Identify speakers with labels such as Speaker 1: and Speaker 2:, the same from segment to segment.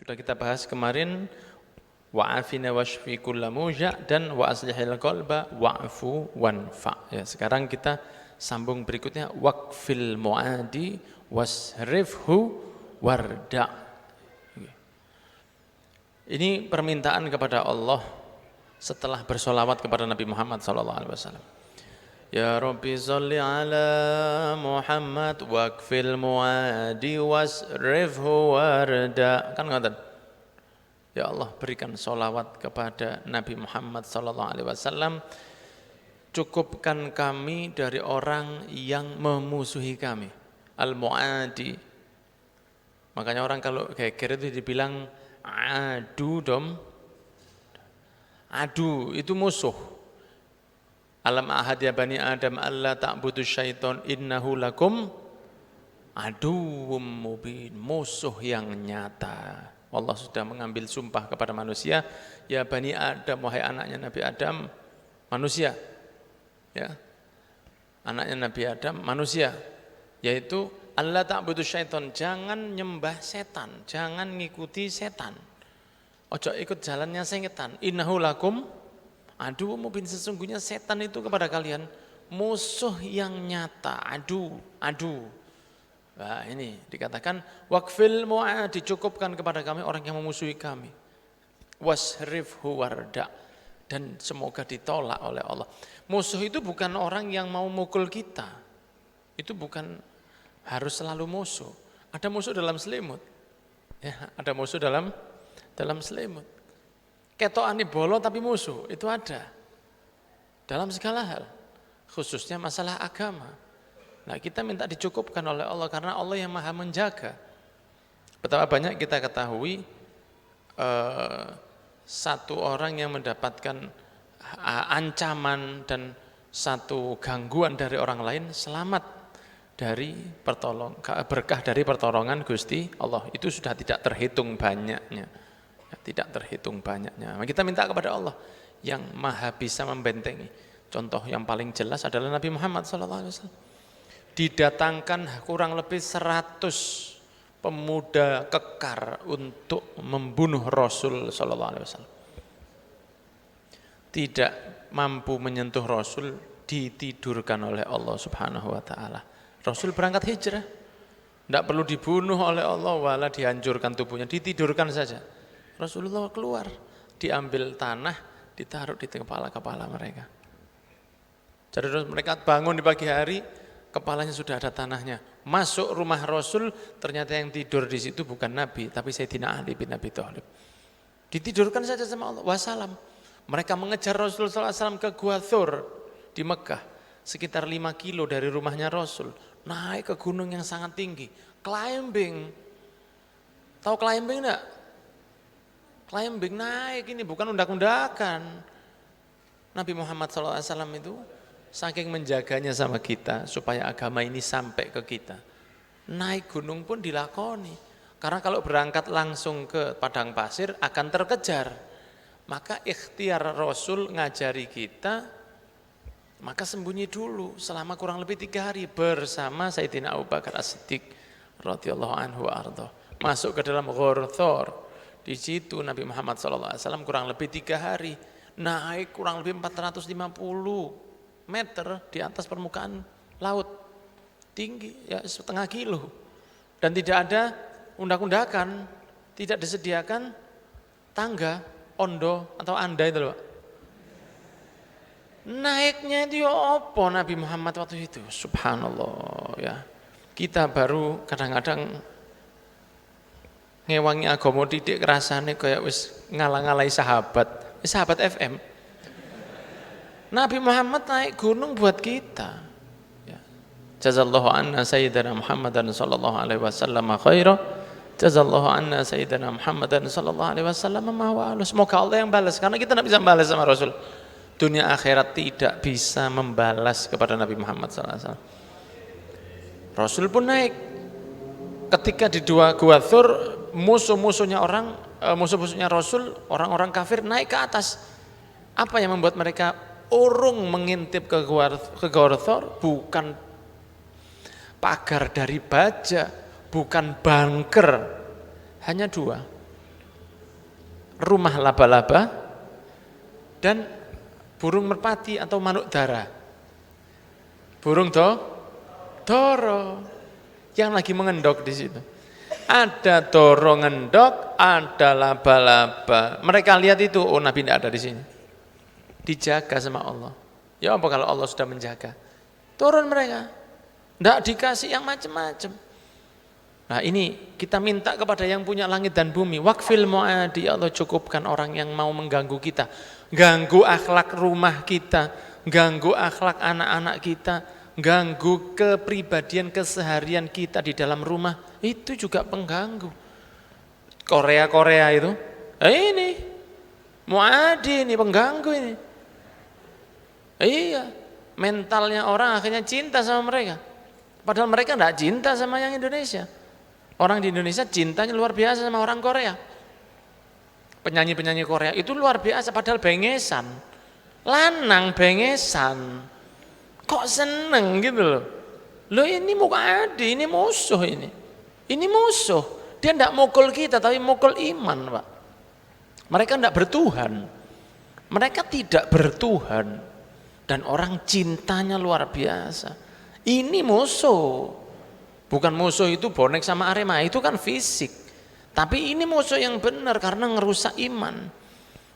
Speaker 1: Sudah kita bahas kemarin, wa'afina washfi kulla muja' dan wa aslihil qalba wa'fu wanfa'. Ya, sekarang kita sambung berikutnya, waqfil mu'adi wasrifhu warda'. Ini permintaan kepada Allah setelah bersolawat kepada Nabi Muhammad SAW. Ya Rabbi sholli ala Muhammad waqfil mu'adi wasrifhu warda'. Kan ngoten. Ya Allah, berikan sholawat kepada Nabi Muhammad SAW. Cukupkan kami dari orang yang memusuhi kami. Al-mu'adi. Makanya orang kalau geger itu dibilang adu dom. Adu itu musuh. Alam ahad ya bani Adam alla ta'budu syaiton innahu lakum aduwwum mubin. Musuh yang nyata. Allah sudah mengambil sumpah kepada manusia, ya bani Adam, wahai anaknya Nabi Adam, manusia. Ya. Anaknya Nabi Adam, manusia. Yaitu alla ta'budu syaiton, jangan nyembah setan, jangan ngikuti setan. Ojo ikut jalannya setan. Innahu lakum aduh mubin, sesungguhnya setan itu kepada kalian musuh yang nyata, adu. Nah ini dikatakan waqfil mu'ad, dicukupkan kepada kami orang yang memusuhi kami. Wasrifhu warda, dan semoga ditolak oleh Allah. Musuh itu bukan orang yang mau mukul kita. Itu bukan harus selalu musuh. Ada musuh dalam selimut. Ya, ada musuh dalam selimut. Ketokane bolo tapi musuh, itu ada dalam segala hal, khususnya masalah agama. Nah kita minta dicukupkan oleh Allah karena Allah yang maha menjaga. Betapa banyak kita ketahui satu orang yang mendapatkan ancaman dan satu gangguan dari orang lain selamat dari berkah dari pertolongan Gusti Allah. Itu sudah tidak terhitung banyaknya. Tidak terhitung banyaknya. Kita minta kepada Allah yang maha bisa membentengi. Contoh yang paling jelas adalah Nabi Muhammad SAW. Didatangkan kurang lebih 100 pemuda kekar untuk membunuh Rasul SAW. Tidak mampu menyentuh Rasul, ditidurkan oleh Allah Subhanahu wa taala. Rasul berangkat hijrah. Tidak perlu dibunuh oleh Allah, wala dihancurkan tubuhnya, ditidurkan saja. Rasulullah keluar, diambil tanah, ditaruh di kepala-kepala mereka. Jadi mereka bangun di pagi hari, kepalanya sudah ada tanahnya. Masuk rumah Rasul, ternyata yang tidur di situ bukan Nabi, tapi Sayyidina Ali bin Abi Thalib. Ditidurkan saja sama Allah, wassalam. Mereka mengejar Rasulullah SAW ke Gua Thur di Mekah, sekitar 5 kilo dari rumahnya Rasul. Naik ke gunung yang sangat tinggi, climbing. Tahu climbing enggak? Climbing, naik, ini bukan undak-undakan. Nabi Muhammad SAW itu saking menjaganya sama kita supaya agama ini sampai ke kita. Naik gunung pun dilakoni. Karena kalau berangkat langsung ke padang pasir akan terkejar. Maka ikhtiar Rasul ngajari kita, maka sembunyi dulu selama kurang lebih 3 hari bersama Sayyidina Abu Bakar As-Siddiq radhiyallahu anhu arda. Masuk ke dalam Ghor Thor. Di situ Nabi Muhammad SAW kurang lebih 3 hari, naik kurang lebih 450 meter di atas permukaan laut, tinggi ya setengah kilo, dan tidak ada undak-undakan, tidak disediakan tangga, ondo atau anda itu loh. Naiknya itu ya apa Nabi Muhammad waktu itu, subhanallah ya. Kita baru kadang-kadang ngewangi agama didik rasane kayak wis ngalah-ngalahi sahabat FM. Nabi Muhammad naik gunung buat kita. Ya. Jazallahu anna sayyidina Muhammadan sallallahu alaihi wasallam khaira. Jazallahu anna sayyidina Muhammadan sallallahu alaihi wasallam ma wa. Semoga Allah yang balas karena kita tidak bisa membalas sama Rasul. Dunia akhirat tidak bisa membalas kepada Nabi Muhammad sallallahu alaihi wasallam. Rasul pun naik. Ketika di Gua Thur, musuh-musuhnya Rasul, orang-orang kafir naik ke atas. Apa yang membuat mereka urung mengintip ke Gua Thur? Bukan pagar dari baja, bukan bunker. Hanya 2. rumah laba-laba dan burung merpati atau manuk dara. Burung doro yang lagi mengendok di situ. Ada doro ngendok, ada laba-laba. Mereka lihat itu, oh Nabi tidak ada di sini. Dijaga sama Allah. Ya apa kalau Allah sudah menjaga? Turun mereka. Tidak dikasih yang macam-macam. Nah ini kita minta kepada yang punya langit dan bumi. Waqfil mu'adi, ya Allah cukupkan orang yang mau mengganggu kita. Ganggu akhlak rumah kita. Ganggu akhlak anak-anak kita. Ganggu kepribadian keseharian kita di dalam rumah, itu juga pengganggu. Korea itu, ini muadi, ini pengganggu ini. Iya, mentalnya orang akhirnya cinta sama mereka. Padahal mereka tidak cinta sama yang Indonesia. Orang di Indonesia cintanya luar biasa sama orang Korea. Penyanyi-penyanyi Korea itu luar biasa, padahal bengesan, lanang bengesan. Kok seneng gitu loh. Loh ini muadi, ini musuh ini. Ini musuh. Dia tidak mukul kita tapi mukul iman, Pak. Mereka tidak bertuhan. Mereka tidak bertuhan. Dan orang cintanya luar biasa. Ini musuh. Bukan musuh itu bonek sama Arema, itu kan fisik. Tapi ini musuh yang benar karena ngerusak iman.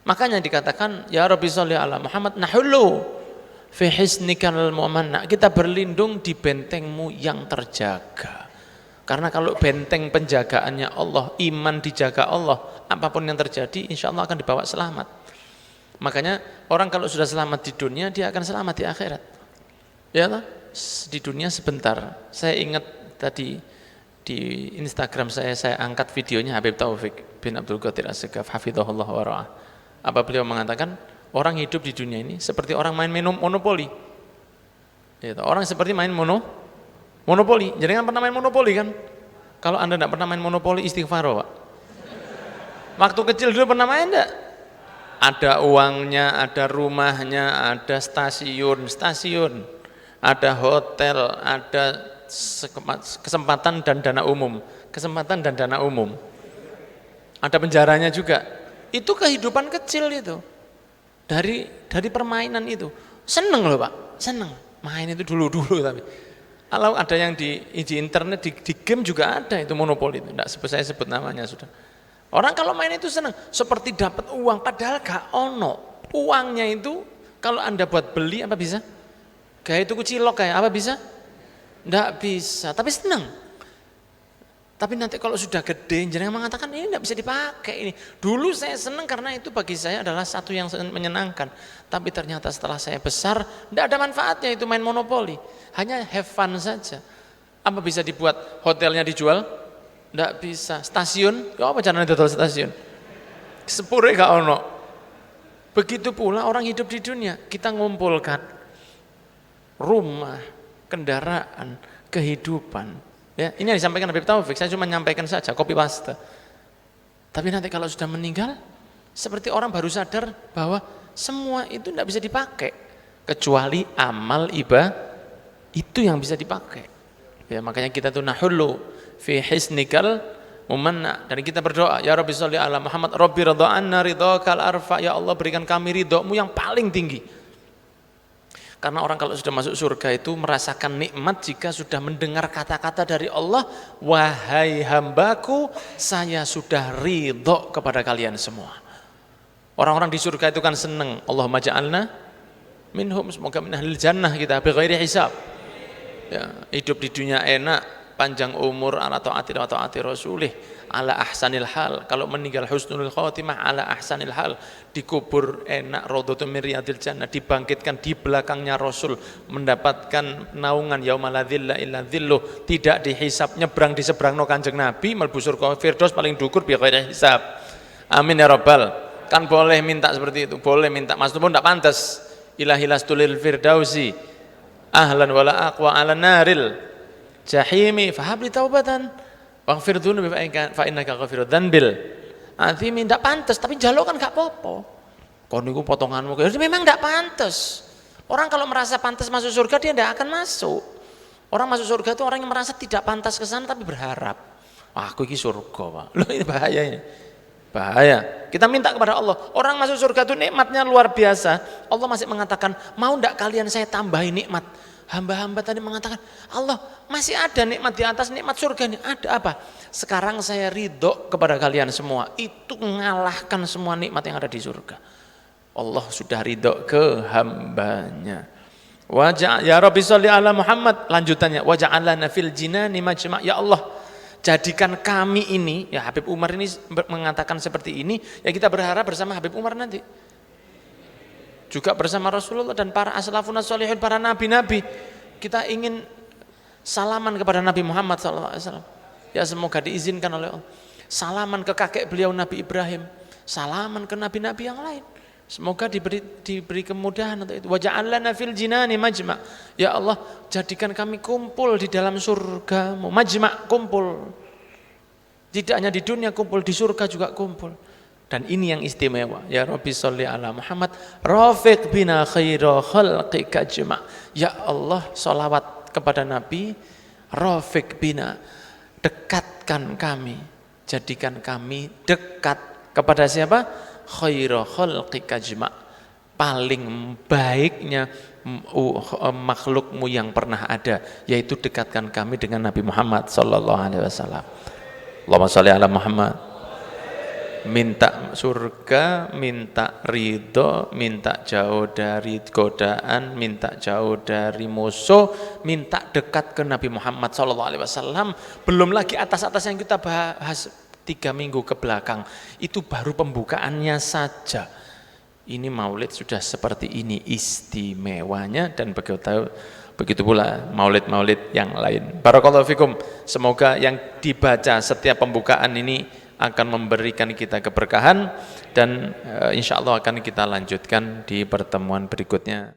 Speaker 1: Makanya dikatakan, ya Rabbi sholli ala Muhammad nahulu fi hisnikal mu'manna, kita berlindung di bentengmu yang terjaga. Karena kalau benteng penjagaannya Allah, iman dijaga Allah, apapun yang terjadi insya Allah akan dibawa selamat. Makanya orang kalau sudah selamat di dunia, dia akan selamat di akhirat. Ya lah, di dunia sebentar. Saya ingat tadi di Instagram saya angkat videonya Habib Taufik bin Abdul Qadir As-Segaf hafizahullah wa ra'ah. Apa beliau mengatakan, orang hidup di dunia ini seperti orang main monopoli. Ya, orang seperti main monopoli. Jadi kan pernah main monopoli kan? Kalau Anda tidak pernah main monopoli, istighfar, Pak. Waktu kecil dulu pernah main enggak? Ada uangnya, ada rumahnya, ada stasiun, ada hotel, ada kesempatan dan dana umum. Ada penjaranya juga. Itu kehidupan kecil itu. Dari permainan itu seneng loh Pak, seneng main itu dulu tapi kalau ada yang di internet di game juga ada itu monopoli itu, tidak saya sebut namanya sudah. Orang kalau main itu seneng seperti dapat uang, padahal gak ono uangnya itu. Kalau Anda buat beli apa bisa? Kayak itu kucilok kayak apa bisa? Tidak bisa, tapi seneng. Tapi nanti kalau sudah gede, jangan mengatakan ini tidak bisa dipakai ini. Dulu saya senang karena itu bagi saya adalah satu yang menyenangkan. Tapi ternyata setelah saya besar, tidak ada manfaatnya itu main monopoli. Hanya have fun saja. Apa bisa dibuat hotelnya dijual? Tidak bisa. Stasiun, apa caranya total stasiun? Sepure gak ono. Begitu pula orang hidup di dunia. Kita ngumpulkan rumah, kendaraan, kehidupan. Ya, ini yang disampaikan Habib Taufik, saya cuma menyampaikan saja, copy paste. Tapi nanti kalau sudah meninggal, seperti orang baru sadar bahwa semua itu tidak bisa dipakai, kecuali amal ibadah itu yang bisa dipakai. Ya, makanya kita tuh nahulu fi hisnikal mu'manna, dan kita berdoa, ya Rabbi sholli ala Muhammad, Rabbi ridha anna ridhakal arfa, ya Allah berikan kami ridhamu yang paling tinggi. Karena orang kalau sudah masuk surga itu merasakan nikmat jika sudah mendengar kata-kata dari Allah, wahai hambaku, saya sudah ridho kepada kalian semua. Orang-orang di surga itu kan senang, Allahumma ja'alna minhum, semoga min ahlil jannah kita bighairi hisab. Ya, hidup di dunia enak, panjang umur ala taati rasulih, ala ahsanil hal. Kalau meninggal husnul khotimah ala ahsanil hal. Dikubur enak, raudhatun min riyadil jannah, dibangkitkan di belakangnya Rasul, mendapatkan naungan yauma la dzilla illa dzilluh, tidak dihisab, nyebrang di seberangno Kanjeng Nabi, mlebu surga firdaus paling dhuwur bi ghairi hisab. Amin ya rabbal. Kan boleh minta seperti itu, boleh minta. Mas pun tidak pantas. Ilahi lastulil firdausi ahlan wala aqwa ala naril jahimi fahabli taubatan waghfir dzunubi fa innaka ghafirud dzanbil. Azimi tidak pantas, tapi jaluk kan gak apa-apa. Kau niku potonganmu, memang tidak pantas. Orang kalau merasa pantas masuk surga, dia tidak akan masuk. Orang masuk surga itu orang yang merasa tidak pantas ke sana tapi berharap, aku ini surga, Pak. Loh, ini bahayanya. Bahaya. Kita minta kepada Allah. Orang masuk surga itu nikmatnya luar biasa. Allah masih mengatakan, mau enggak kalian saya tambahin nikmat? Hamba-hamba tadi mengatakan, Allah masih ada nikmat di atas nikmat surga ini. Ada apa? Sekarang saya ridho kepada kalian semua. Itu mengalahkan semua nikmat yang ada di surga. Allah sudah ridho ke hambanya. Ya Rabbi sholli ala Muhammad. Lanjutannya, waja'alana fil jinani majma'. Ya Allah, jadikan kami ini, ya Habib Umar ini mengatakan seperti ini, ya kita berharap bersama Habib Umar nanti. Juga bersama Rasulullah dan para aslafun sholihun, para nabi-nabi. Kita ingin salaman kepada Nabi Muhammad SAW. Ya semoga diizinkan oleh Allah. Salaman ke kakek beliau Nabi Ibrahim. Salaman ke nabi-nabi yang lain. Semoga diberi kemudahan untuk itu. Waja'alna fil jinani majma'. Ya Allah, jadikan kami kumpul di dalam surga-Mu. Majma', kumpul. Tidak hanya di dunia kumpul, di surga juga kumpul. Dan ini yang istimewa. Ya Rabbi sholli ala Muhammad. Rafiq bina khaira khalqika jma'. Ya Allah, sholawat kepada Nabi. Rafiq bina. Dekatkan kami. Jadikan kami dekat kepada siapa? Khaira khalqika jma', paling baiknya makhlukmu yang pernah ada, yaitu dekatkan kami dengan Nabi Muhammad sallallahu alaihi wasallam. Allahumma sholli ala Muhammad. Minta surga, minta ridho, minta jauh dari godaan, minta jauh dari musuh, minta dekat ke Nabi Muhammad sallallahu alaihi wasallam. Belum lagi atas-atas yang kita bahas 3 minggu ke belakang, itu baru pembukaannya saja. Ini maulid sudah seperti ini istimewanya, dan begitu pula maulid-maulid yang lain. Barakallahu fikum. Semoga yang dibaca setiap pembukaan ini akan memberikan kita keberkahan, dan insya Allah akan kita lanjutkan di pertemuan berikutnya.